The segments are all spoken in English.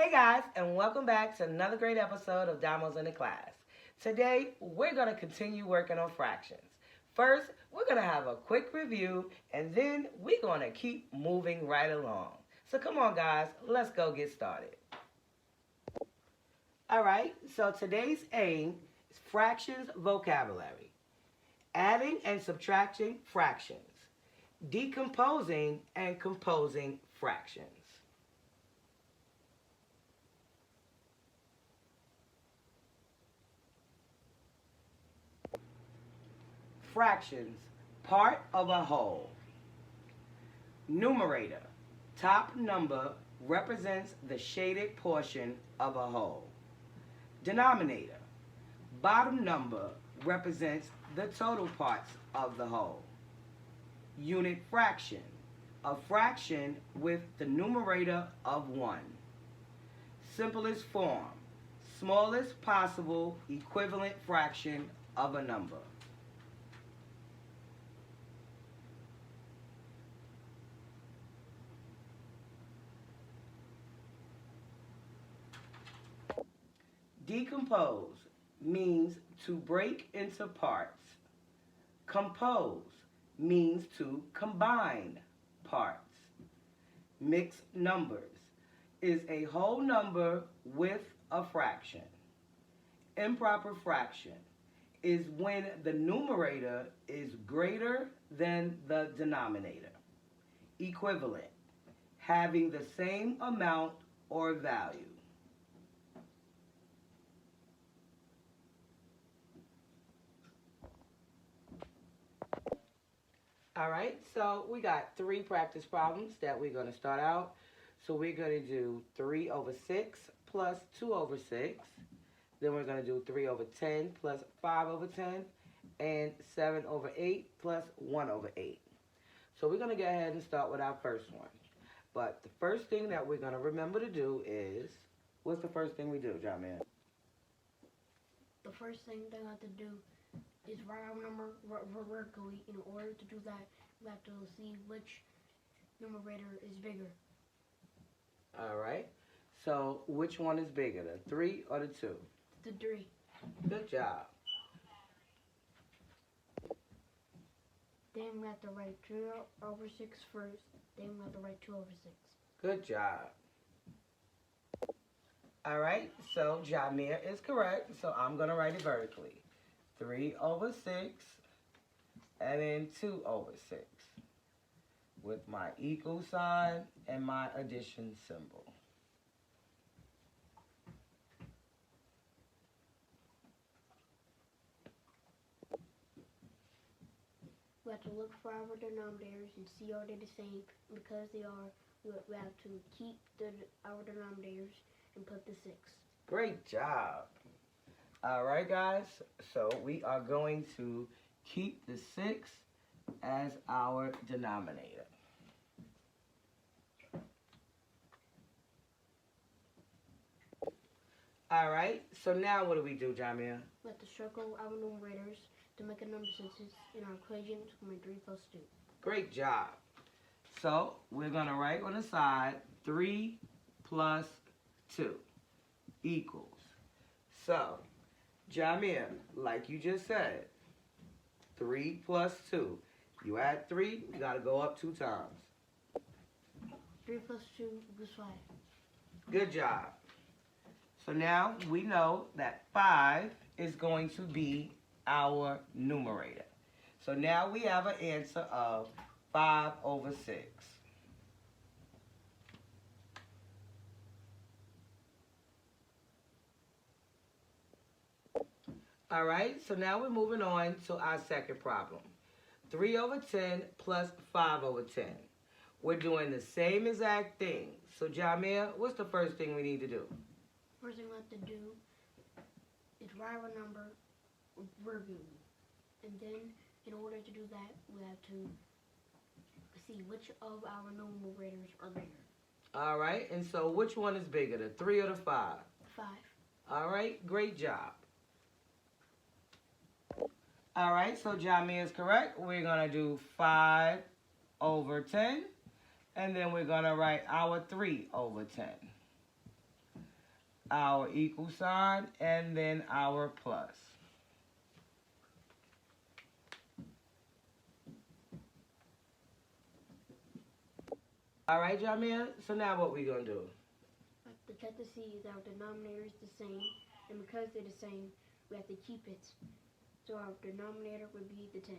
Hey guys, and welcome back to another great episode of Damos in the Class. Today, we're going to continue working on fractions. First, we're going to have a quick review, and then we're going to keep moving right along. So come on guys, let's go get started. Alright, so today's aim is fractions vocabulary. Adding and subtracting fractions. Decomposing and composing fractions. Fractions, part of a whole. Numerator, top number represents the shaded portion of a whole. Denominator, bottom number represents the total parts of the whole. Unit fraction, a fraction with the numerator of 1. Simplest form, smallest possible equivalent fraction of a number. Decompose means to break into parts. Compose means to combine parts. Mixed numbers is a whole number with a fraction. Improper fraction is when the numerator is greater than the denominator. Equivalent, having the same amount or value. All right, so we got 3 practice problems that we're going to start out. So we're going to do 3 over 6 plus 2 over 6. Then we're going to do 3 over 10 plus 5 over 10. And 7 over 8 plus 1 over 8. So we're going to go ahead and start with our first one. But the first thing that we're going to remember to do is, what's the first thing we do, John Man? The first thing they have to do is write our number vertically. In order to do that, we have to see which numerator is bigger. All right. So which one is bigger, the 3 or the 2? The 3. Good job. Then we have to write 3 over 6 first. Then we have to write 2 over 6. Good job. All right. So Jamir is correct. So I'm going to write it vertically. 3 over 6, and then 2 over 6, with my equal sign and my addition symbol. We have to look for our denominators and see are they the same. Because they are, we have to keep our denominators and put the 6. Great job. All right, guys, so we are going to keep the 6 as our denominator. All right, so now what do we do, Jamia? We have to circle our numerators to make a number senses in our equation to make 3 plus 2. Great job. So we're going to write on the side 3 plus 2 equals. So Jamir, like you just said, 3 plus 2. You add 3, you got to go up 2 times. 3 plus 2 equals 5. Good job. So now we know that 5 is going to be our numerator. So now we have an answer of 5 over 6. All right, so now we're moving on to our second problem. 3 over 10 plus 5 over 10. We're doing the same exact thing. So Jamir, what's the first thing we need to do? First thing we have to do is write our number vertically. And then, in order to do that, we have to see which of our numerators are bigger. All right, and so which one is bigger, the 3 or the 5? 5. All right, great job. All right, so Jamie is correct. We're going to do 5 over 10, and then we're going to write our 3 over 10. our equal sign, and then our plus. All right, Jamia, so now what we going to do? To check to see if our denominator is the same, and because they're the same, we have to keep it. So our denominator would be the 10.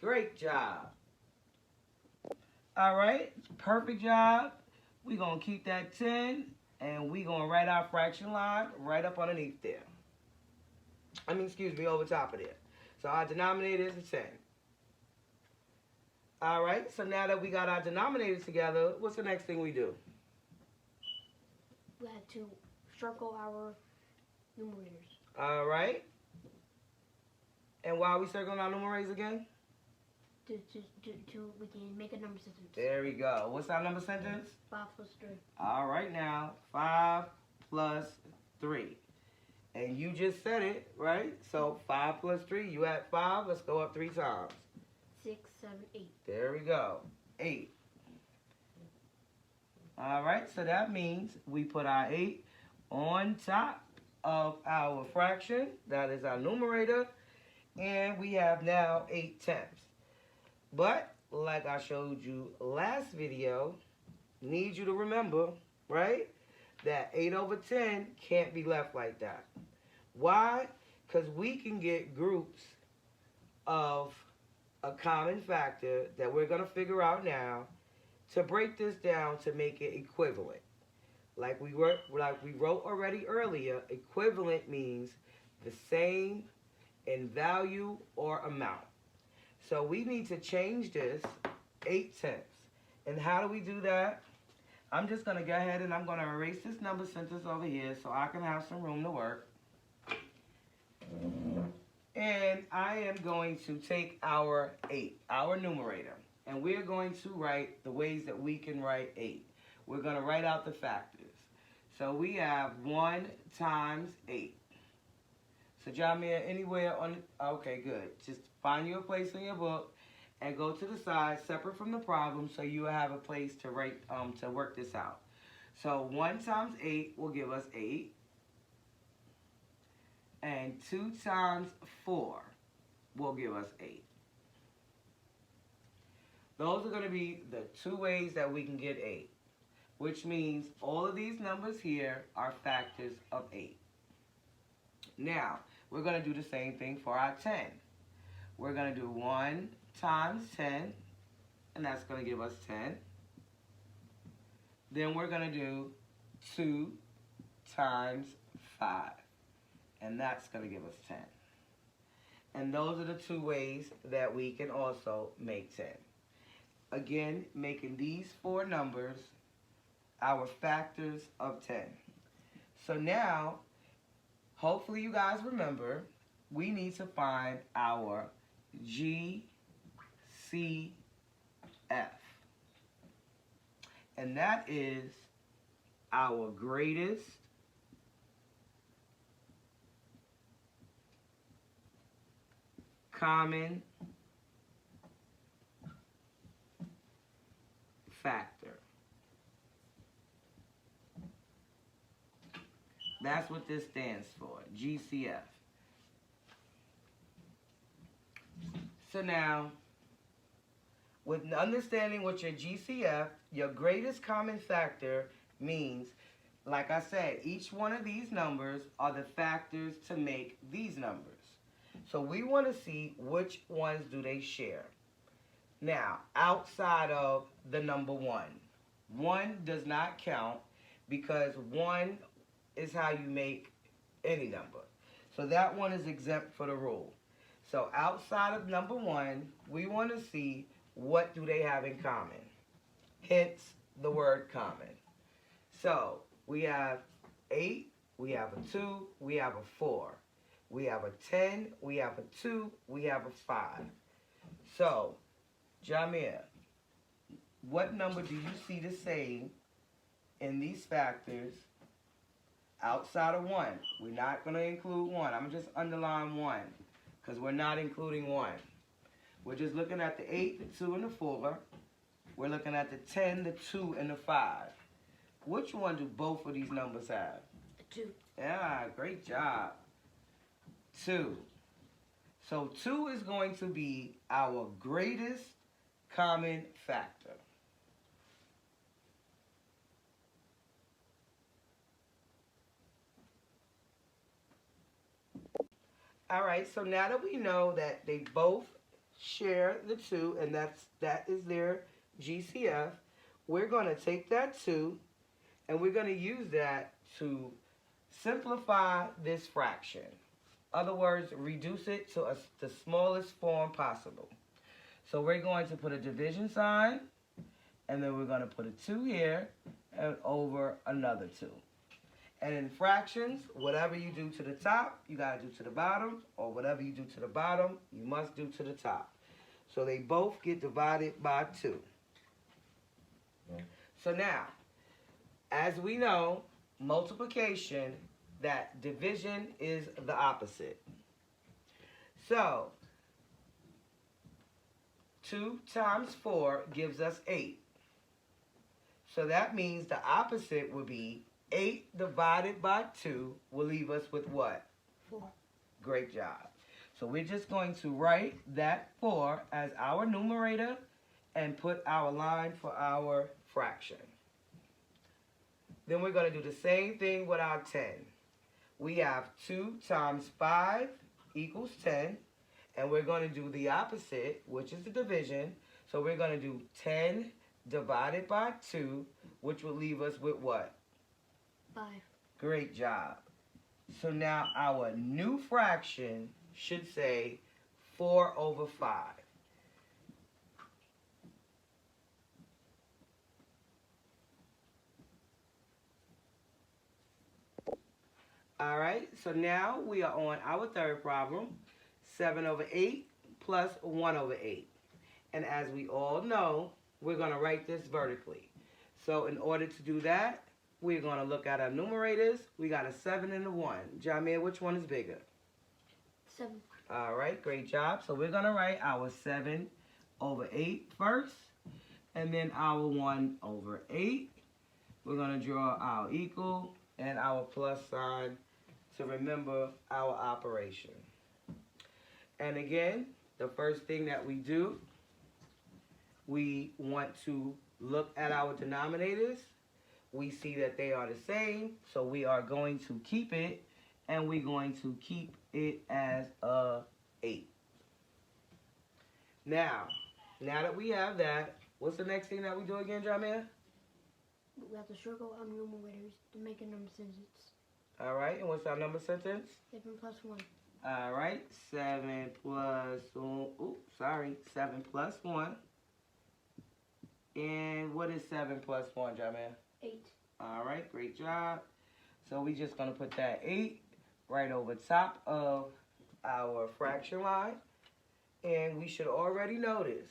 Great job. All right, perfect job. We're going to keep that 10, and we're going to write our fraction line right up underneath there. Over top of there. So our denominator is a 10. All right, so now that we got our denominators together, what's the next thing we do? We have to circle our numerators. All right. And why are we circling our numerators again? We can make a number sentence. There we go. What's our number sentence? 5 plus 3. All right now, 5 plus 3. And you just said it, right? So 5 plus 3, you add 5. Let's go up 3 times. 6, 7, 8. There we go. 8. All right, so that means we put our 8 on top of our fraction. That is our numerator. And we have now 8/10. But, like I showed you last video, need you to remember, right, that 8/10 can't be left like that. Why? Because we can get groups of a common factor that we're going to figure out now to break this down to make it equivalent. Like we wrote already earlier, equivalent means the same in value or amount. So we need to change this 8/10. And how do we do that? I'm just going to go ahead and I'm going to erase this number sentence over here so I can have some room to work. And I am going to take our 8, our numerator, and we're going to write the ways that we can write 8. We're going to write out the factors. So we have 1 times 8. So Jamia, anywhere on, okay, good. Just find you a place in your book and go to the side, separate from the problem, so you have a place to write, to work this out. So 1 times 8 will give us 8. And 2 times 4 will give us 8. Those are going to be the 2 ways that we can get 8, which means all of these numbers here are factors of 8. Now, we're going to do the same thing for our 10. We're going to do 1 times 10, and that's going to give us 10. Then we're going to do 2 times 5. And that's going to give us 10. And those are the 2 ways that we can also make 10. Again, making these 4 numbers our factors of 10. So now, hopefully you guys remember, we need to find our GCF. And that is our greatest common factor. That's what this stands for, GCF. So now, with understanding what your GCF, your greatest common factor means, like I said, each one of these numbers are the factors to make these numbers. So we want to see which ones do they share. Now, outside of the number 1. 1 does not count because 1 is how you make any number. So that one is exempt for the rule. So outside of number 1, we want to see what do they have in common. Hence the word common. So we have 8, we have a 2, we have a 4. We have a 10, we have a 2, we have a 5. So, Jamia, what number do you see the same in these factors outside of 1? We're not going to include 1. I'm just underline 1 because we're not including 1. We're just looking at the 8, the 2, and the 4. We're looking at the 10, the 2, and the 5. Which one do both of these numbers have? A 2. Yeah, great job. 2. So 2 is going to be our greatest common factor. All right, so now that we know that they both share the 2, and that is their GCF, we're going to take that 2 and we're going to use that to simplify this fraction. Other words, reduce it to the smallest form possible. So we're going to put a division sign, and then we're going to put a 2 here and over another 2. And in fractions, whatever you do to the top, you got to do to the bottom, or whatever you do to the bottom, you must do to the top. So they both get divided by 2. So now, as we know, multiplication, that division is the opposite. So 2 times 4 gives us 8. So that means the opposite would be 8 divided by 2 will leave us with what? 4. Great job. So we're just going to write that 4 as our numerator and put our line for our fraction. Then we're going to do the same thing with our 10. We have 2 times 5 equals 10. And we're going to do the opposite, which is the division. So we're going to do 10 divided by 2, which will leave us with what? 5. Great job. So now our new fraction should say 4 over 5. All right, so now we are on our third problem, 7 over 8 plus 1 over 8. And as we all know, we're going to write this vertically. So in order to do that, we're going to look at our numerators. We got a 7 and a 1. Jamir, which one is bigger? 7. All right, great job. So we're going to write our 7 over 8 first, and then our 1 over 8. We're going to draw our equal and our plus sign to remember our operation. And again, the first thing that we do, we want to look at our denominators. We see that they are the same, so we are going to keep it, and we're going to keep it as a 8. Now that we have that, what's the next thing that we do again, Jamir? We have to circle our numerators to make a number sentence. All right, and what's our number sentence? 7 plus 1. All right, 7 plus, 7 plus 1. And what is 7 plus 1, Jamir? 8. All right, great job. So we just going to put that 8 right over top of our fraction line. And we should already notice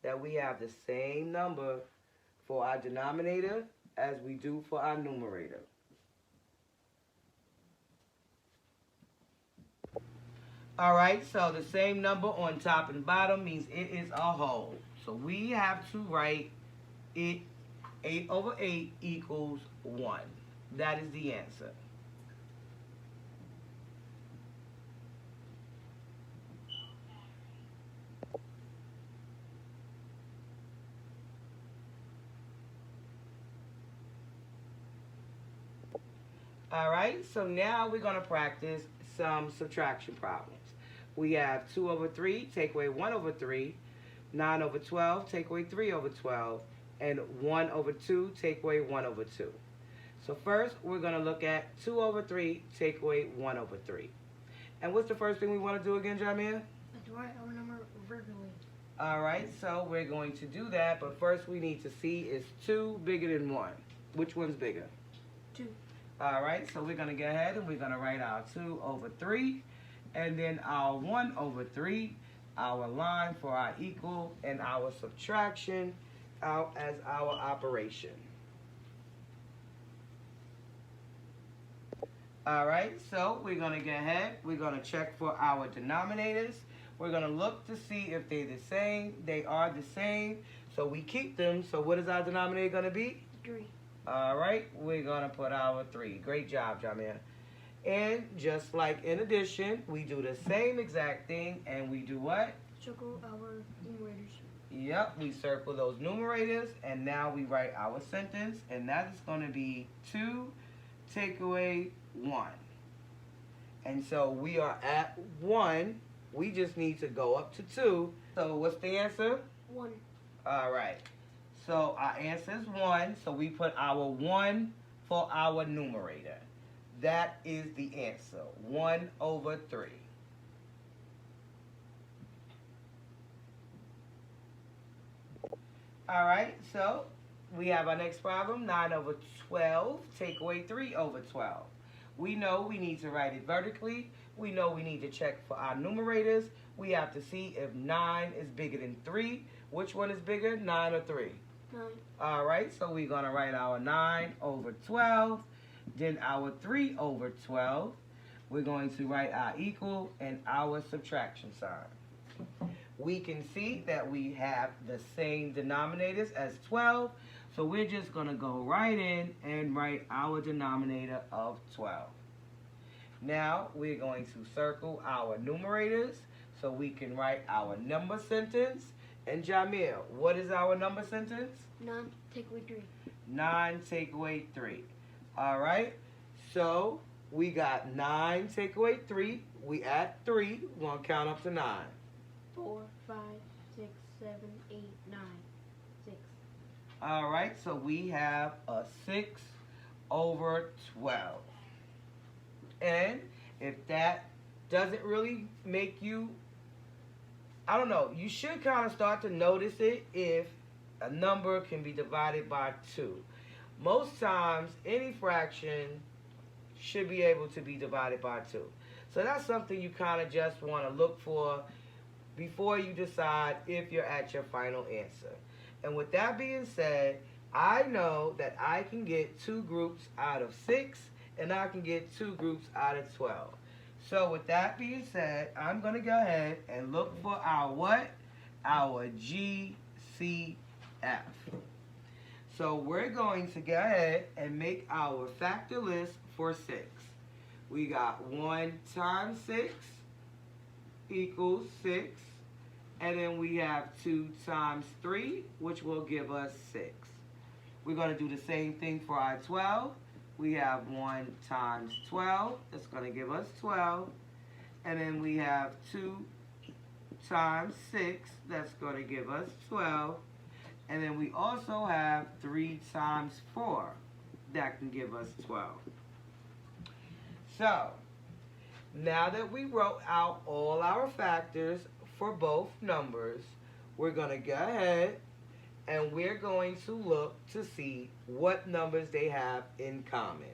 that we have the same number for our denominator as we do for our numerator. All right, so the same number on top and bottom means it is a whole. So we have to write it 8 over 8 equals 1. That is the answer. All right, so now we're going to practice some subtraction problems. We have 2 over 3, take away 1 over 3, 9 over 12, take away 3 over 12, and 1 over 2, take away 1 over 2. So first, we're going to look at 2 over 3, take away 1 over 3. And what's the first thing we want to do again, Jamir? Let's write our number vertically. All right, so we're going to do that, but first we need to see, is 2 bigger than 1? Which one's bigger? 2. All right, so we're going to go ahead and we're going to write our 2 over 3, and then our 1 over 3, our line for our equal, and our subtraction out as our operation. All right, so we're going to go ahead. We're going to check for our denominators. We're going to look to see if they're the same. They are the same, so we keep them. So what is our denominator going to be? 3. All right, we're going to put our 3. Great job, Jamir. And just like in addition, we do the same exact thing, and we do what? Circle our numerators. Yep, we circle those numerators, and now we write our sentence, and that is going to be 2 take away 1. And so we are at 1. We just need to go up to 2. So what's the answer? 1. All right. So our answer is 1. So we put our 1 for our numerator. That is the answer. 1 over 3. All right. So we have our next problem. 9 over 12. Take away 3 over 12. We know we need to write it vertically. We know we need to check for our numerators. We have to see if 9 is bigger than 3. Which one is bigger, 9 or 3? 9. All right, so we're going to write our 9 over 12, then our 3 over 12. We're going to write our equal and our subtraction sign. We can see that we have the same denominators as 12, so we're just going to go right in and write our denominator of 12. Now we're going to circle our numerators so we can write our number sentence. And Jamil, what is our number sentence? 9 take away 3. 9 take away 3. All right, so we got 9 take away 3. We add 3. We're going to count up to 9. 4, 5, 6, 7, 8, 9. 6. All right, so we have a 6 over 12. And if that doesn't really make you, I don't know, you should kind of start to notice it if a number can be divided by 2. Most times, any fraction should be able to be divided by 2. So that's something you kind of just want to look for before you decide if you're at your final answer. And with that being said, I know that I can get 2 groups out of 6, and I can get 2 groups out of 12. So with that being said, I'm going to go ahead and look for our what? Our GCF. So we're going to go ahead and make our factor list for 6. We got 1 times 6 equals 6. And then we have 2 times 3, which will give us 6. We're going to do the same thing for our 12. We have 1 times 12. That's going to give us 12. And then we have 2 times 6. That's going to give us 12. And then we also have 3 times 4. That can give us 12. So, now that we wrote out all our factors for both numbers, we're going to go ahead and we're going to look to see what numbers they have in common.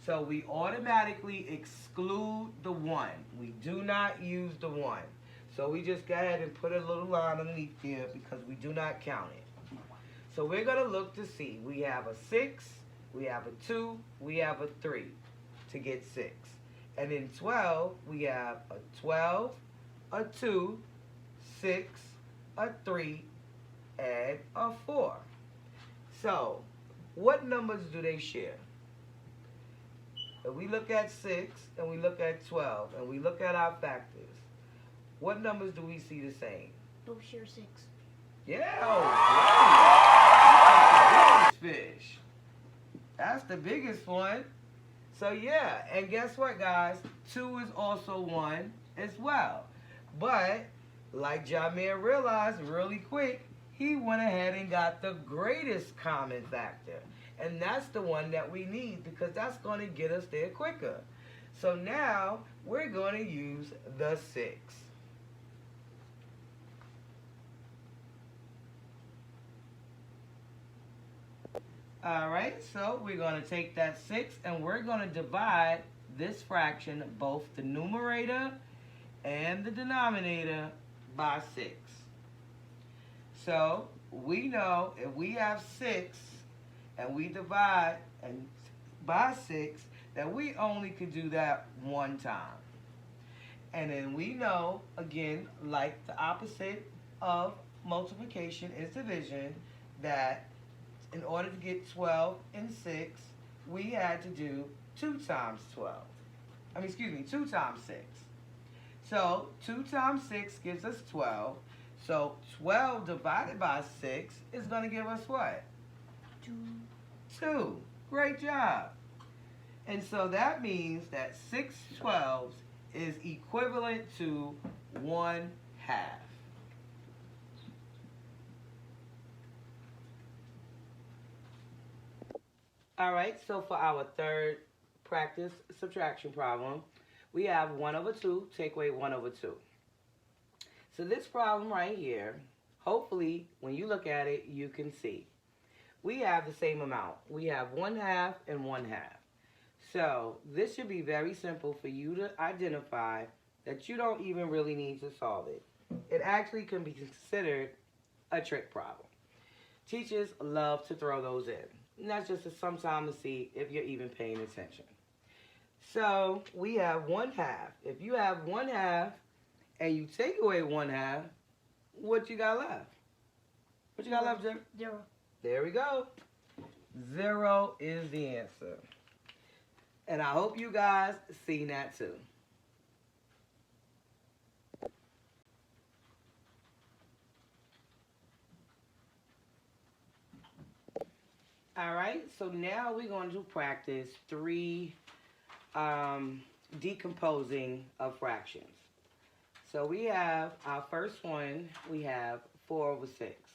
So we automatically exclude the 1. We do not use the 1. So we just go ahead and put a little line underneath here because we do not count it. So we're going to look to see. We have a 6, we have a 2, we have a 3 to get 6. And in 12, we have a 12, a 2, 6, a 3, and a 4. So, what numbers do they share? If we look at 6 and we look at 12 and we look at our factors, what numbers do we see the same? Both share 6. Yeah, oh, great. Biggest fish. That's the biggest one. So yeah, and guess what, guys? 2 is also 1 as well. But, like Jamir realized really quick, he went ahead and got the greatest common factor. And that's the one that we need because that's going to get us there quicker. So now, we're going to use the 6. Alright, so we're going to take that 6 and we're going to divide this fraction, both the numerator and the denominator, by 6. So we know if we have 6 and we divide by 6, that we only could do that one time. And then we know, again, like the opposite of multiplication is division, that in order to get 12 and 6, we had to do 2 times 12. 2 times 6. So 2 times 6 gives us 12. So 12 divided by 6 is going to give us what? 2. 2. Great job. And so that means that 6 twelves is equivalent to 1/2. All right, so for our third practice subtraction problem, we have 1 over 2 take away 1 over 2. So this problem right here, hopefully when you look at it, you can see. We have the same amount. We have 1/2 and 1/2. So this should be very simple for you to identify that you don't even really need to solve it. It actually can be considered a trick problem. Teachers love to throw those in. And that's just sometimes to see if you're even paying attention. So we have 1/2. If you have 1/2 and you take away 1/2, what you got left? What you got left, Jim? 0. There we go. 0 is the answer. And I hope you guys seen that too. All right, so now we're going to practice 3 decomposing of fractions. So we have our first one, we have 4 over 6.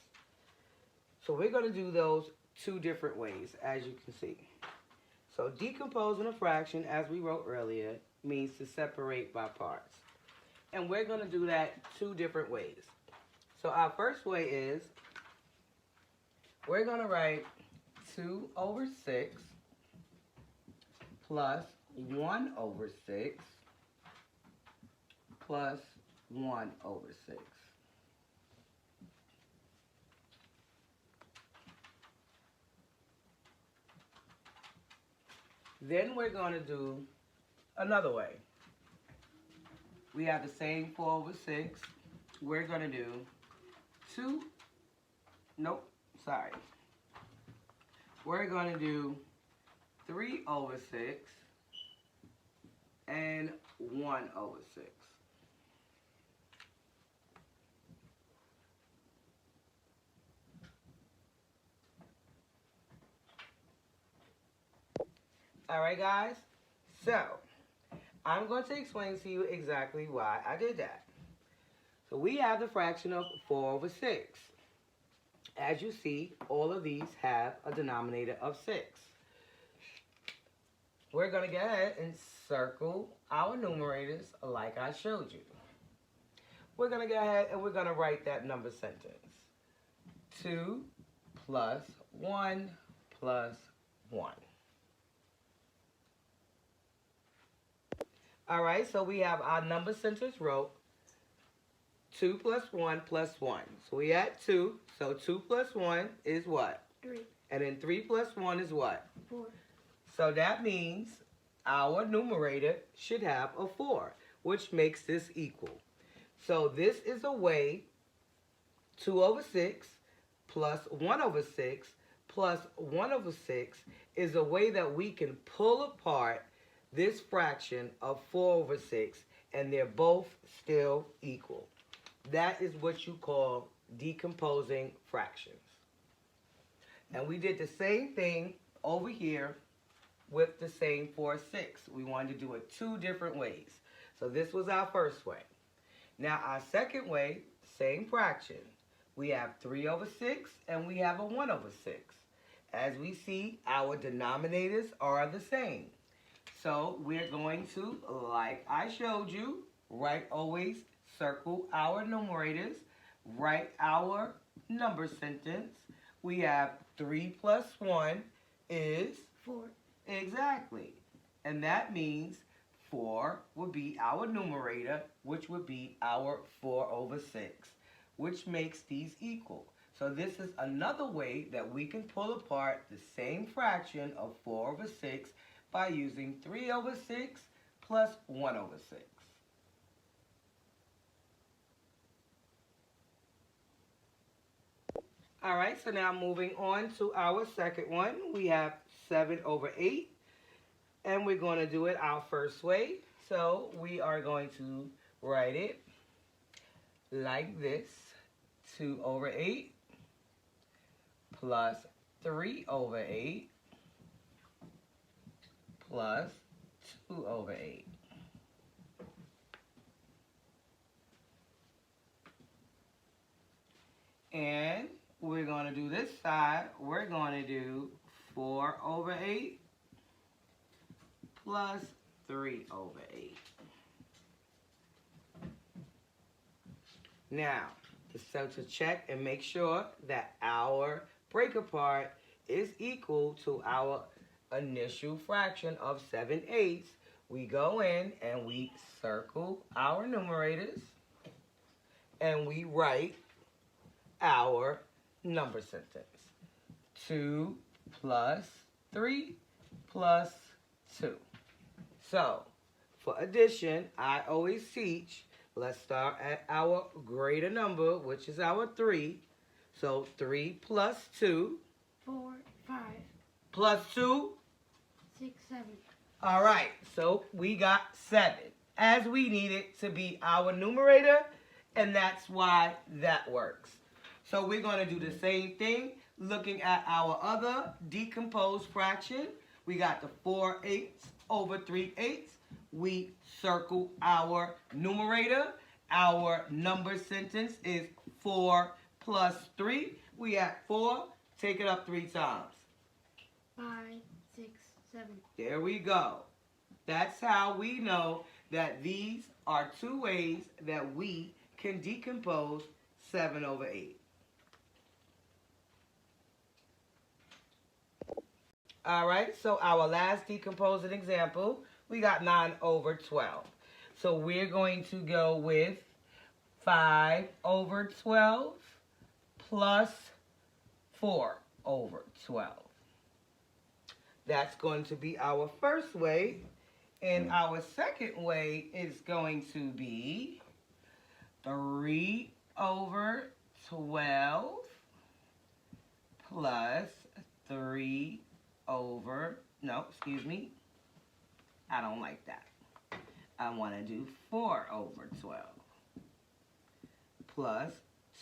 So we're going to do those 2 different ways, as you can see. So decomposing a fraction, as we wrote earlier, means to separate by parts. And we're going to do that 2 different ways. So our first way is, we're going to write 2 over 6 plus 1 over 6 plus 1 over 6. Then we're going to do another way. We have the same 4 over 6. We're going to do 2, we're going to do 3 over 6 and 1 over 6. All right, guys. So, I'm going to explain to you exactly why I did that. So, we have the fraction of 4 over 6. As you see, all of these have a denominator of 6. We're going to go ahead and circle our numerators like I showed you. We're going to go ahead and we're going to write that number sentence. 2 plus 1 plus 1. All right, so we have our number sentence wrote 2 plus 1 plus 1. So we add 2. So 2 plus 1 is what? 3. And then 3 plus 1 is what? 4. So that means our numerator should have a 4, which makes this equal. So this is a way 2 over 6 plus 1 over 6 plus 1 over 6 is a way that we can pull apart this fraction of 4 over 6, and they're both still equal. That is what you call decomposing fractions. And we did the same thing over here with the same 4, 6. We wanted to do it 2 different ways. So this was our first way. Now our second way, same fraction. We have 3 over 6 and we have a 1 over 6. As we see, our denominators are the same. So we're going to, like I showed you, always circle our numerators, write our number sentence. We have 3 plus 1 is 4. Exactly. And that means 4 would be our numerator, which would be our 4 over 6, which makes these equal. So this is another way that we can pull apart the same fraction of 4 over 6 by using 3 over 6 plus 1 over 6. All right, so now moving on to our second one, we have 7 over 8, and we're going to do it our first way. So we are going to write it like this: 2 over 8 plus 3 over 8 plus 2 over 8. And we're going to do this side. We're going to do 4 over 8 plus 3 over 8. Now, so to check and make sure that our break apart is equal to our initial fraction of 7/8, we go in and we circle our numerators and we write our number sentence. 2 plus 3 plus 2. So, for addition, I always teach, let's start at our greater number, which is our 3. So, 3 plus 2. 4, 5, Plus 2. 6, 7. All right, so we got 7, as we need it to be our numerator, and that's why that works. So we're going to do the same thing, looking at our other decomposed fraction. We got the 4/8 over 3/8. We circle our numerator. Our number sentence is 4 plus 3. We have 4. Take it up 3 times. 5, 6, 7. There we go. That's how we know that these are 2 ways that we can decompose 7 over 8. All right, so our last decomposing example, we got 9 over 12. So we're going to go with 5 over 12 plus 4 over 12. That's going to be our first way. And our second way is going to be 3 over 12 plus 3 over, no, excuse me, I don't like that. I want to do 4 over 12 plus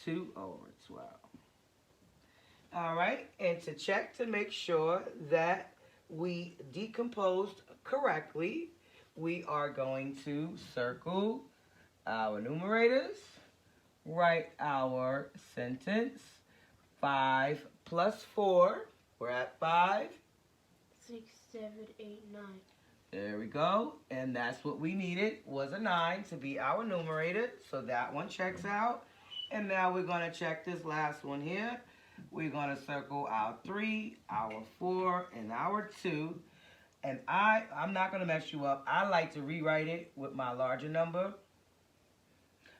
2 over 12. All right, and to check to make sure that we decomposed correctly, we are going to circle our numerators, write our sentence, 5 plus 4, we're at 5. 6, 7, 8, 9. There we go. And that's what we needed, was a 9 to be our numerator. So that one checks out. And now we're going to check this last one here. We're going to circle our 3, our 4, and our 2. And I'm not going to mess you up. I like to rewrite it with my larger number.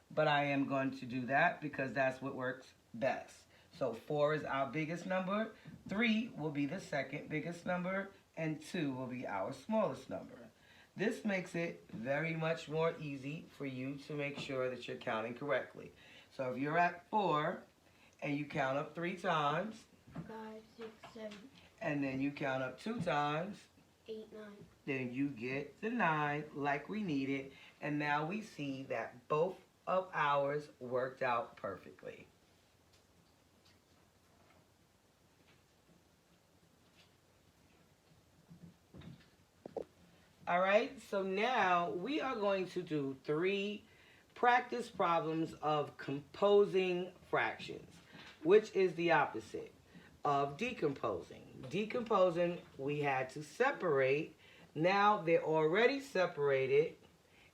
But I am going to do that because that's what works best. So 4 is our biggest number, 3 will be the second biggest number, and 2 will be our smallest number. This makes it very much more easy for you to make sure that you're counting correctly. So if you're at 4 and you count up 3 times, 5, 6, 7, and then you count up 2 times, 8, 9. then you get the 9 like we needed, and now we see that both of ours worked out perfectly. All right, so now we are going to do 3 practice problems of composing fractions, which is the opposite of decomposing. Decomposing, we had to separate. Now they're already separated,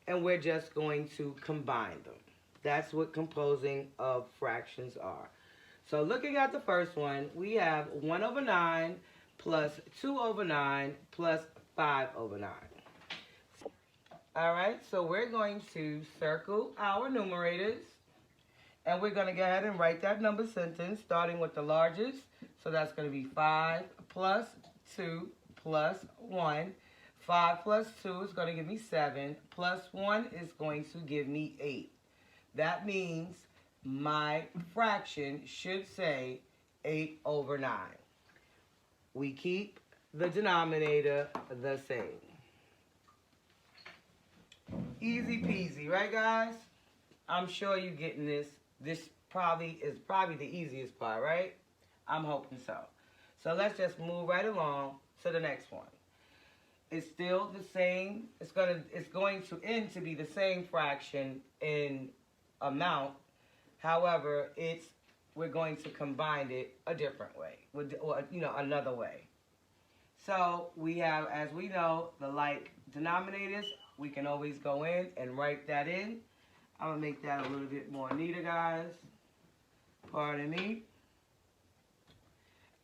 and we're just going to combine them. That's what composing of fractions are. So looking at the first one, we have 1 over 9 plus 2 over 9 plus 5 over 9. All right, so we're going to circle our numerators, and we're going to go ahead and write that number sentence, starting with the largest. So that's going to be 5 plus 2 plus 1. 5 plus 2 is going to give me 7, plus 1 is going to give me 8. That means my fraction should say 8 over 9. We keep the denominator the same. Easy peasy, right guys? I'm sure you're getting this. This is probably the easiest part, right? I'm hoping so. So let's just move right along to the next one. It's still the same. It's going to end to be the same fraction in amount. However, we're going to combine it a different way, or another way. So we have, as we know, the like denominators. We can always go in and write that in. I'm gonna make that a little bit more neater, guys. Pardon me.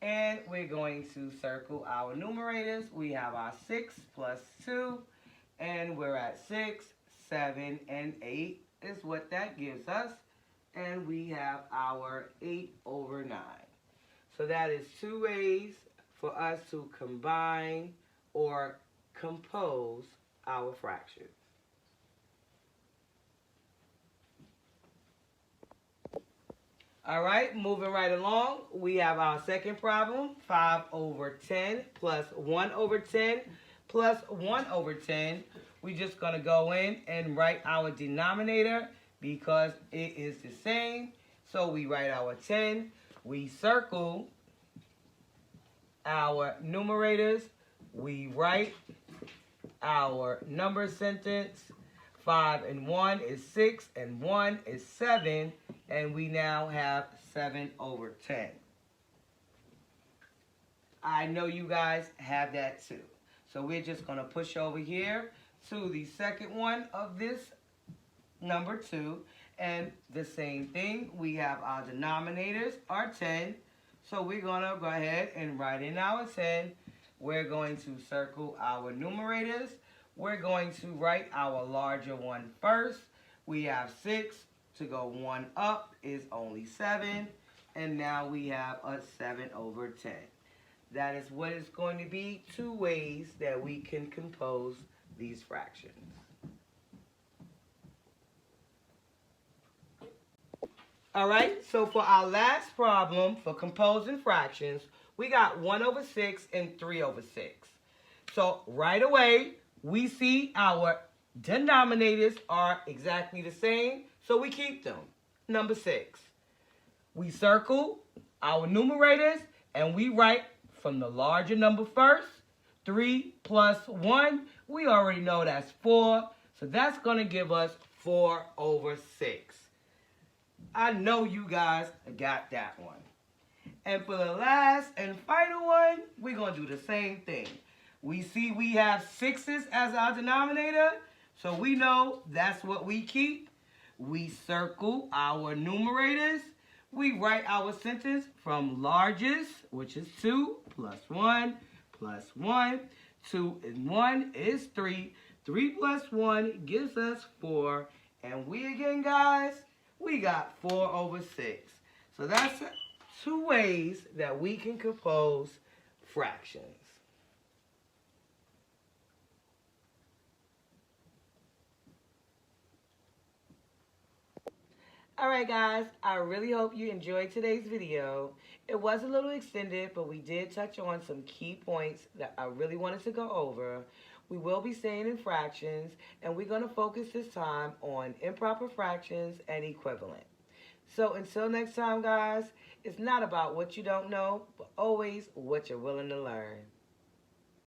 And we're going to circle our numerators. We have our 6 plus 2, and we're at 6, 7, and 8 is what that gives us. And we have our 8 over 9. So that is 2 ways for us to combine or compose our fractions. All right, moving right along, we have our second problem, 5 over 10 plus 1 over 10 plus 1 over 10. We're just going to go in and write our denominator because it is the same. So we write our 10, we circle our numerators, we write our number sentence. 5 and 1 is 6 and 1 is 7, and we now have 7 over 10. I know you guys have that too. So we're just going to push over here to the second one of this number 2, and the same thing. We have our denominators are 10, so we're going to go ahead and write in our 10. We're going to circle our numerators. We're going to write our larger one first. We have 6. To go 1 up is only 7. And now we have a 7 over 10. That is what it's going to be. 2 ways that we can compose these fractions. All right, so for our last problem for composing fractions, we got 1 over 6 and 3 over 6. So right away, we see our denominators are exactly the same, so we keep them. Number 6. We circle our numerators, and we write from the larger number first. 3 plus 1, we already know that's 4, so that's going to give us 4 over 6. I know you guys got that one. And for the last and final one, we're going to do the same thing. We see we have 6's as our denominator, so we know that's what we keep. We circle our numerators. We write our sentence from largest, which is 2, plus 1, plus 1. 2 and 1 is 3. 3 plus 1 gives us 4. And we again, guys, we got 4 over 6. So that's 2 ways that we can compose fractions. Alright guys, I really hope you enjoyed today's video. It was a little extended, but we did touch on some key points that I really wanted to go over. We will be staying in fractions, and we're going to focus this time on improper fractions and equivalent. So until next time guys, it's not about what you don't know, but always what you're willing to learn.